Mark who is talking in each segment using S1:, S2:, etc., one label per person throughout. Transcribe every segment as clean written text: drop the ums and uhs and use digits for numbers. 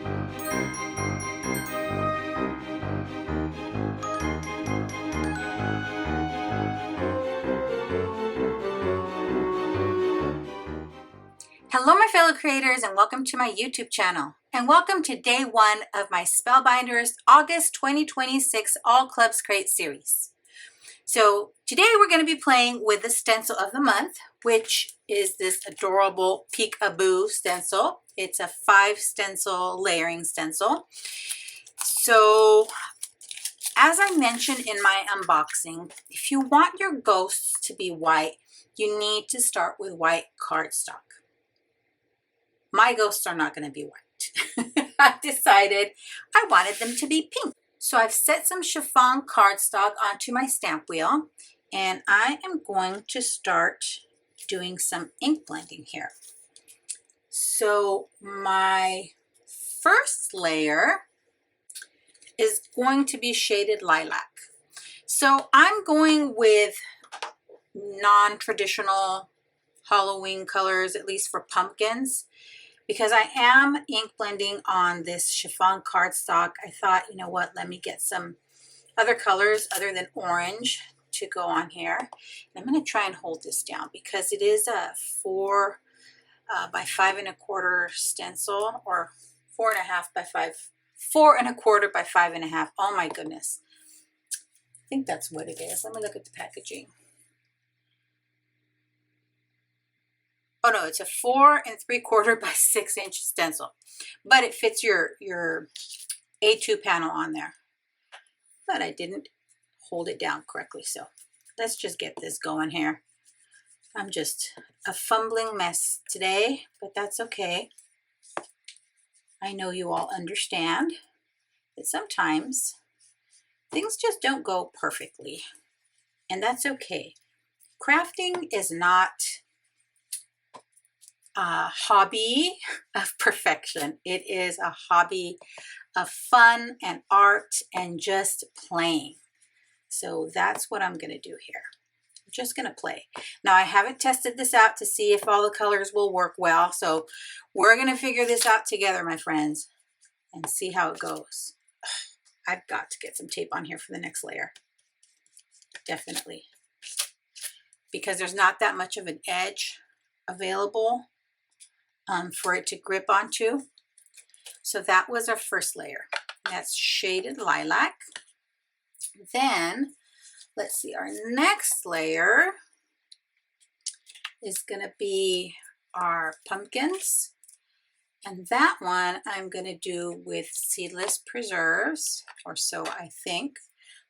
S1: Hello my fellow creators, and welcome to my YouTube channel, and welcome to day one of my Spellbinders August 2026 All Clubs Create series. So today we're going to be playing with the stencil of the month, which is this adorable Peekaboo stencil. It's a 5 stencil layering stencil. So as I mentioned in my unboxing, if you want your ghosts to be white, you need to start with white cardstock. My ghosts are not going to be white. I decided I wanted them to be pink. So I've set some chiffon cardstock onto my stamp wheel, and I am going to start doing some ink blending here. So my first layer is going to be shaded lilac. So I'm going with non-traditional Halloween colors, at least for pumpkins. Because I am ink blending on this chiffon cardstock, I thought, you know what, let me get some other colors other than orange to go on here. And I'm going to try and hold this down because it is a 4 by 5 1/4 stencil, or 4.5 by 5, 4 1/4 by 5 1/2. Oh my goodness. I think that's what it is. Let me look at the packaging. Oh no, it's a 4 3/4 by 6 inch stencil, but it fits your A2 panel on there. But I didn't hold it down correctly, so let's just get this going here. I'm just a fumbling mess today, but that's okay. I know you all understand that sometimes things just don't go perfectly, and that's okay. Crafting is not a hobby of perfection. It is a hobby of fun and art and just playing. So that's what I'm going to do here. I'm just going to play. Now I haven't tested this out to see if all the colors will work well. So we're going to figure this out together, my friends, and see how it goes. I've got to get some tape on here for the next layer. Definitely. Because there's not that much of an edge available for it to grip onto. So that was our first layer. That's shaded lilac. Then let's see, our next layer is going to be our pumpkins, and that one I'm going to do with seedless preserves, or so I think.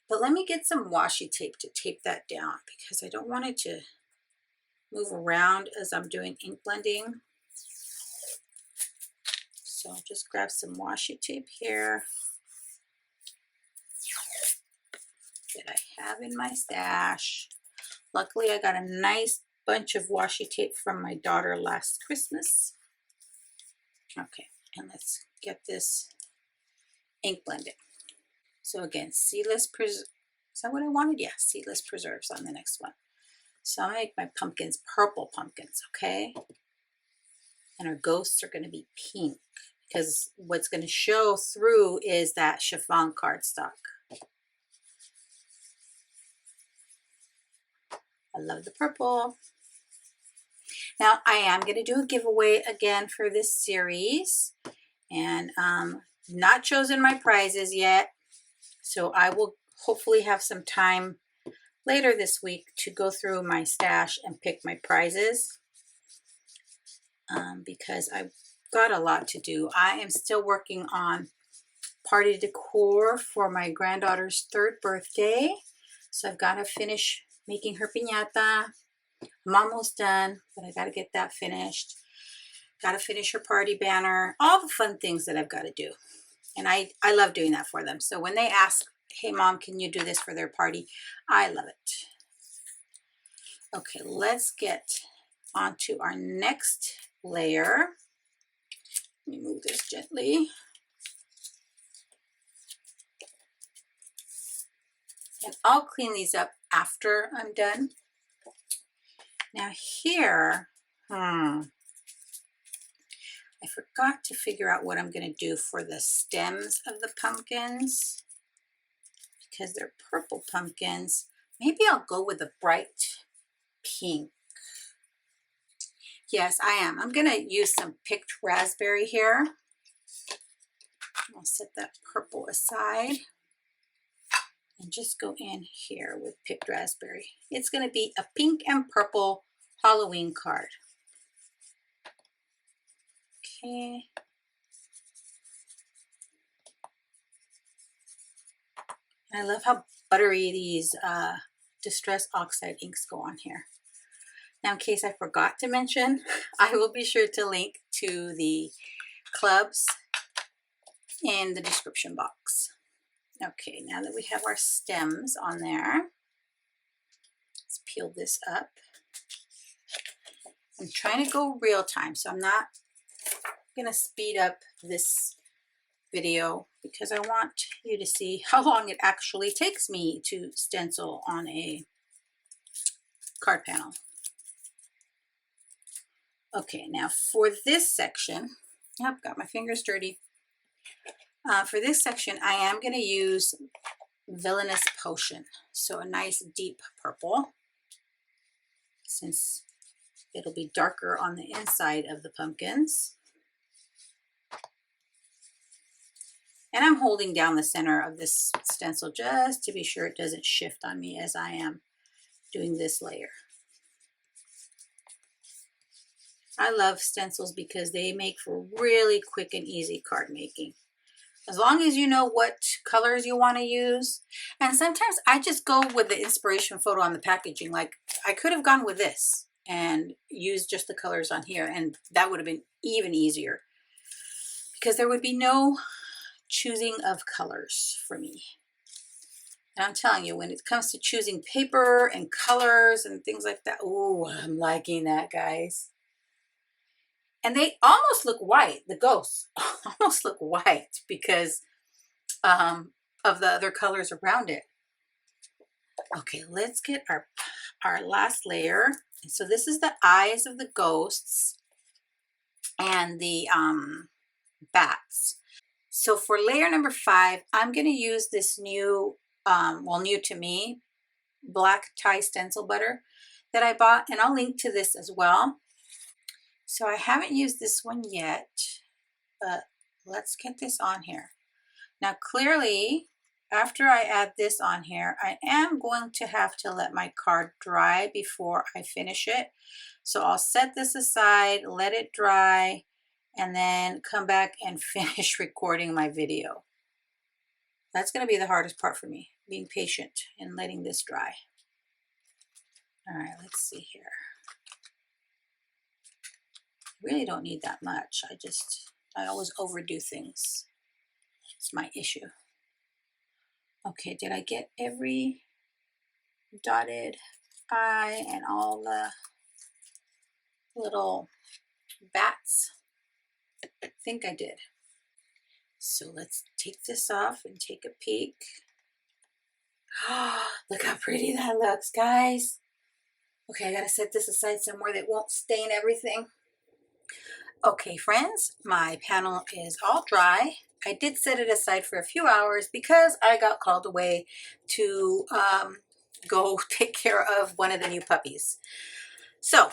S1: But let me get some washi tape to tape that down because I don't want it to move around as I'm doing ink blending. So I'll just grab some washi tape here that I have in my stash. Luckily, I got a nice bunch of washi tape from my daughter last Christmas. Okay, and let's get this ink blended. So again, seedless preserves. Is that what I wanted? Yeah, seedless preserves on the next one. So I'm going to make my pumpkins purple pumpkins, okay? And our ghosts are going to be pink, because what's going to show through is that chiffon cardstock. I love the purple. Now I am going to do a giveaway again for this series, and not chosen my prizes yet, so I will hopefully have some time later this week to go through my stash and pick my prizes, because I've got a lot to do. I am still working on party decor for my granddaughter's 3rd birthday, so I've got to finish making her piñata. I'm almost done, but I got to get that finished. Got to finish her party banner, all the fun things that I've got to do, and I love doing that for them. So when they ask, hey mom, can you do this for their party, I love it. Okay, let's get on to our next layer. Let me move this gently. And I'll clean these up after I'm done. Now here, I I forgot to figure out what I'm going to do for the stems of the pumpkins because they're purple pumpkins. Maybe I'll go with a bright pink. Yes, I am. I'm going to use some picked raspberry here. I'll set that purple aside and just go in here with picked raspberry. It's going to be a pink and purple Halloween card. Okay. And I love how buttery these Distress Oxide inks go on here. Now, in case I forgot to mention, I will be sure to link to the clubs in the description box. Okay, now that we have our stems on there, let's peel this up. I'm trying to go real time, so I'm not going to speed up this video because I want you to see how long it actually takes me to stencil on a card panel. Okay, now for this section, I've got my fingers dirty. For this section, I am going to use Villainous Potion, so a nice deep purple, since it'll be darker on the inside of the pumpkins. And I'm holding down the center of this stencil just to be sure it doesn't shift on me as I am doing this layer. I love stencils because they make for really quick and easy card making. As long as you know what colors you want to use. And sometimes I just go with the inspiration photo on the packaging. Like I could have gone with this and used just the colors on here, and that would have been even easier because there would be no choosing of colors for me. And I'm telling you, when it comes to choosing paper and colors and things like that, oh, I'm liking that, guys. And they almost look white. The ghosts almost look white because of the other colors around it. Okay, let's get our last layer. And so this is the eyes of the ghosts and the bats. So for layer number 5, I'm going to use this new, well, new to me, black tie stencil butter that I bought. And I'll link to this as well. So I haven't used this one yet, but let's get this on here. Now clearly, after I add this on here, I am going to have to let my card dry before I finish it. So I'll set this aside, let it dry, and then come back and finish recording my video. That's going to be the hardest part for me, being patient and letting this dry. All right, let's see here. Really don't need that much. I always overdo things. It's my issue. Okay, did I get every dotted eye and all the little bats? I think I did. So let's take this off and take a peek. Oh, look how pretty that looks, guys. Okay, I gotta set this aside somewhere that won't stain everything. Okay, friends, my panel is all dry. I did set it aside for a few hours because I got called away to go take care of one of the new puppies. So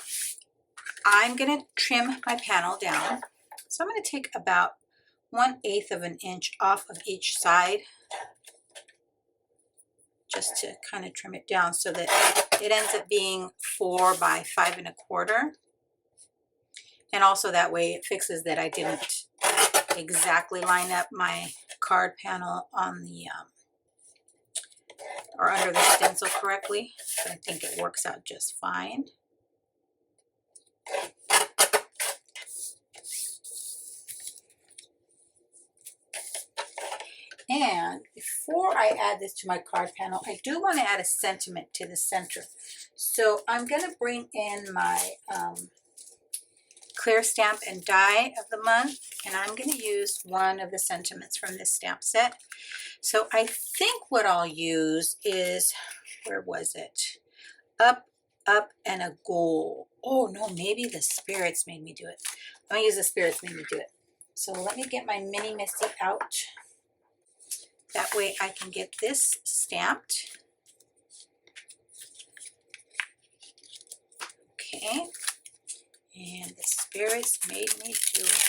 S1: I'm going to trim my panel down. So I'm going to take about 1/8 of an inch off of each side just to kind of trim it down so that it ends up being 4 by 5 1/4. And also that way it fixes that I didn't exactly line up my card panel on the or under the stencil correctly. So I think it works out just fine. And before I add this to my card panel, I do want to add a sentiment to the center. So I'm going to bring in my clear stamp and die of the month, and I'm going to use one of the sentiments from this stamp set. So I think what I'll use is, where was it? Up, up, and a goal. Oh no, maybe the spirits made me do it. I'm gonna use the spirits made me do it. So let me get my mini Misty out. That way I can get this stamped. Okay. And the spirits made me do it.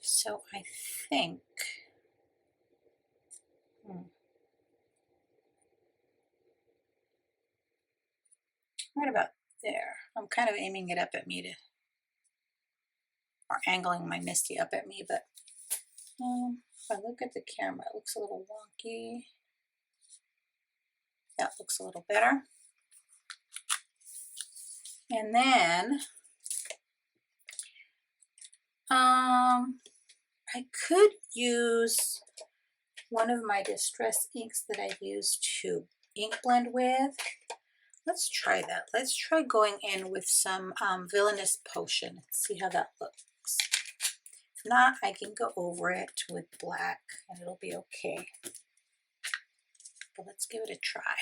S1: So I think, right about there. I'm kind of aiming it up at me or angling my Misty up at me, but if I look at the camera, it looks a little wonky. That looks a little better. And then, I could use one of my distress inks that I use to ink blend with. Let's try that. Let's try going in with some Villainous Potion. Let's see how that looks. If not, I can go over it with black and it'll be okay. But let's give it a try.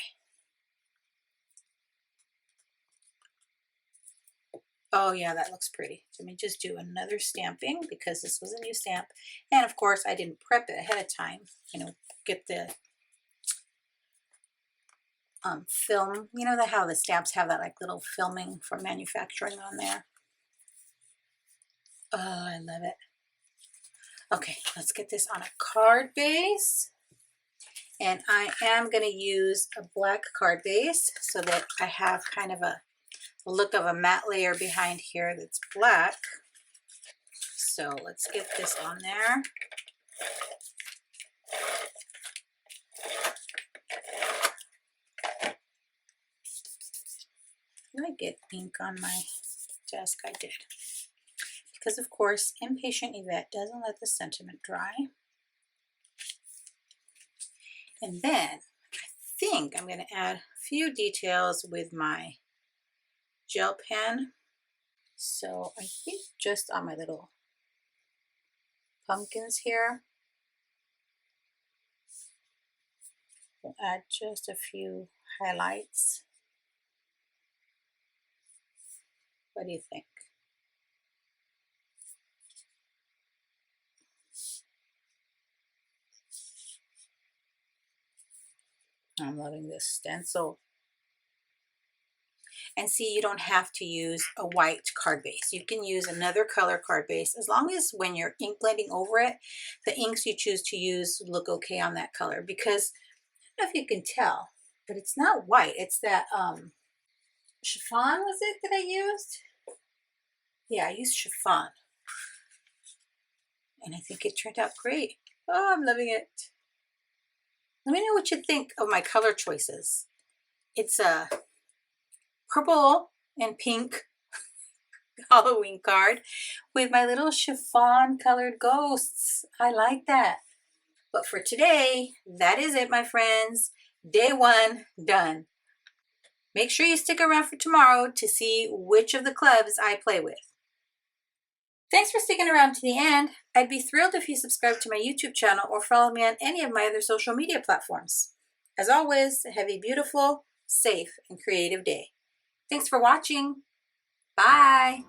S1: Oh yeah, that looks pretty. So let me just do another stamping because this was a new stamp. And of course I didn't prep it ahead of time. You know, get the film. You know how the stamps have that like little filming for manufacturing on there. Oh, I love it. Okay, let's get this on a card base. And I am going to use a black card base so that I have kind of a look of a matte layer behind here that's black. So let's get this on there. Did I get ink on my desk? I did. Because of course, Impatient Yvette doesn't let the sentiment dry. And then I think I'm going to add a few details with my gel pen. So I think just on my little pumpkins here, we'll add just a few highlights. What do you think? I'm loving this stencil. And see, you don't have to use a white card base. You can use another color card base as long as when you're ink blending over it, the inks you choose to use look okay on that color. Because I don't know if you can tell, but it's not white. It's that chiffon, was it, that I used? Yeah, I used chiffon. And I think it turned out great. Oh, I'm loving it. Let me know what you think of my color choices. It's a purple and pink Halloween card with my little chiffon colored ghosts. I like that. But for today, that is it, my friends. Day one done. Make sure you stick around for tomorrow to see which of the clubs I play with. Thanks for sticking around to the end. I'd be thrilled if you subscribe to my YouTube channel or follow me on any of my other social media platforms. As always, have a beautiful, safe, and creative day. Thanks for watching. Bye.